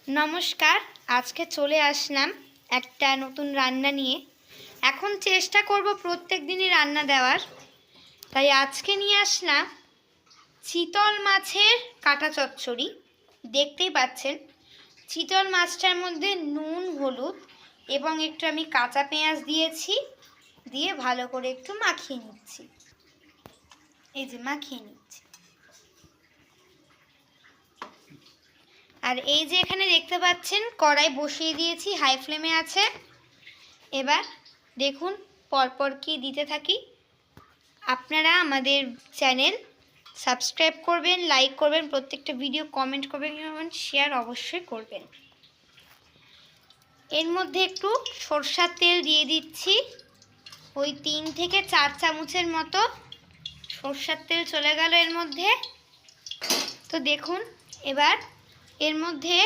नमस्कार। आज के चले आसलाम একটা নতুন রান্না নিয়ে। এখন চেষ্টা করব প্রত্যেক দিনই রান্না দেওয়ার। তাই আজকে নিয়ে আসলাম চিতল মাছের কাটা চচ্চড়ি। দেখতেই পাচ্ছেন চিতল মাছটার মধ্যে নুন হলুদ এবং একটু আমি কাঁচা পেঁয়াজ দিয়েছি, দিয়ে ভালো করে একটু মাখিয়ে নিচ্ছি। এই যে মাখিয়ে নিচ্ছি। আর এই যে এখানে দেখতে পাচ্ছেন কড়াই বসিয়ে দিয়েছি, হাই ফ্লেমে আছে। এবার দেখুন পরপর কি দিতে থাকি। আপনারা আমাদের চ্যানেল সাবস্ক্রাইব করবেন, লাইক করবেন, প্রত্যেকটা ভিডিও কমেন্ট করবেন এবং শেয়ার অবশ্যই করবেন। এর মধ্যে একটু সরষের তেল দিয়ে দিচ্ছি, ওই 3 থেকে 4 চামচের মতো সরষের তেল চলে গেল এর মধ্যে। তো দেখুন এবার এর মধ্যে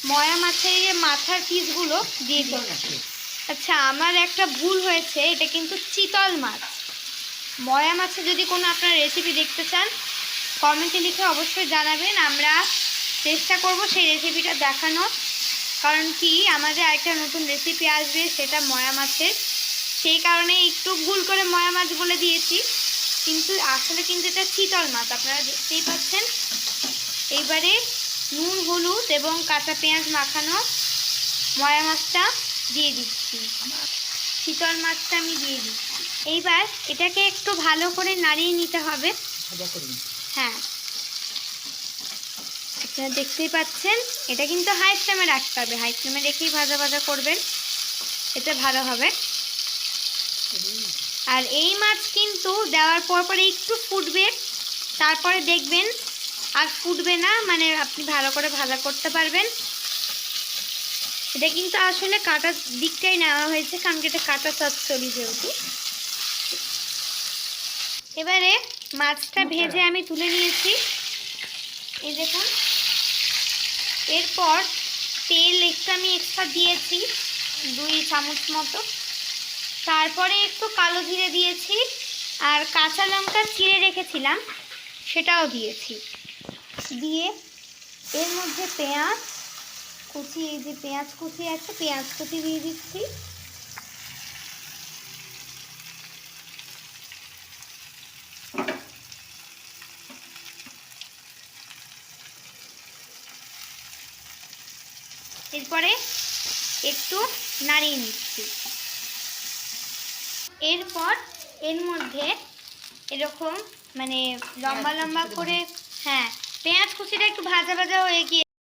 ময়া মাছের এই মাথার পিসগুলো দিয়ে দিন। আচ্ছা, আমার একটা ভুল হয়েছে, এটা কিন্তু চিতল মাছ। ময়া মাছের যদি কোনো আপনার রেসিপি দেখতে চান কমেন্টে লিখে অবশ্যই জানাবেন, আমরা চেষ্টা করব সেই রেসিপিটা দেখানোর। কারণ কি আমাদের আরেকটা নতুন রেসিপি আসবে, সেটা ময়া মাছের, সেই কারণে একটু ভুল করে ময়া মাছ বলে দিয়েছি, কিন্তু আসলে কিন্তু এটা চিতল মাছ, আপনারা দেখতেই পাচ্ছেন। এইবারে নুন হলুদ এবং কাঁচা পেঁয়াজ মাখানো ময়া মাছটা দিয়ে দিচ্ছি, চিতল মাছটা আমি দিয়ে দিচ্ছি। এইবার এটাকে একটু ভালো করে নাড়িয়ে নিতে হবে। হ্যাঁ, আপনারা দেখতেই পাচ্ছেন এটা কিন্তু হাই ফ্লেমে রাখতে হবে, হাই ফ্লেমে রেখেই ভাজা ভাজা করবেন, এটা ভালো হবে। আর এই মাছ কিন্তু দেওয়ার পর একটু ফুটবে, তারপরে দেখবেন আর ফুটবে না, মানে আপনি ভালো করে ভাজা করতে পারবেন। এটা কিন্তু আসলে কাটার দিকটাই নেওয়া হয়েছে, কারণ এটা কাটা চচ্চড়ি যেহেতু। এবারে মাছটা ভেজে আমি তুলে নিয়েছি, এই দেখুন। এরপর তেল একটু আমি এক্সট্রা দিয়েছি, 2 চামচ মতো। তারপরে একটু কালো জিরে দিয়েছি, আর কাঁচা লঙ্কা চিড়ে রেখেছিলাম সেটাও দিয়েছি। দিয়ে এর মধ্যে পেঁয়াজ কুচি, এই যে পেঁয়াজ কুচি আছে, পেঁয়াজ কুচি দিয়ে দিচ্ছি। এরপরে একটু নাড়িয়ে নিচ্ছি। এরপর এর মধ্যে এরকম মানে লম্বা লম্বা করে, হ্যাঁ, পেঁয়াজ কুচিটা একটু ভাজা ভাজা হয়ে গিয়ে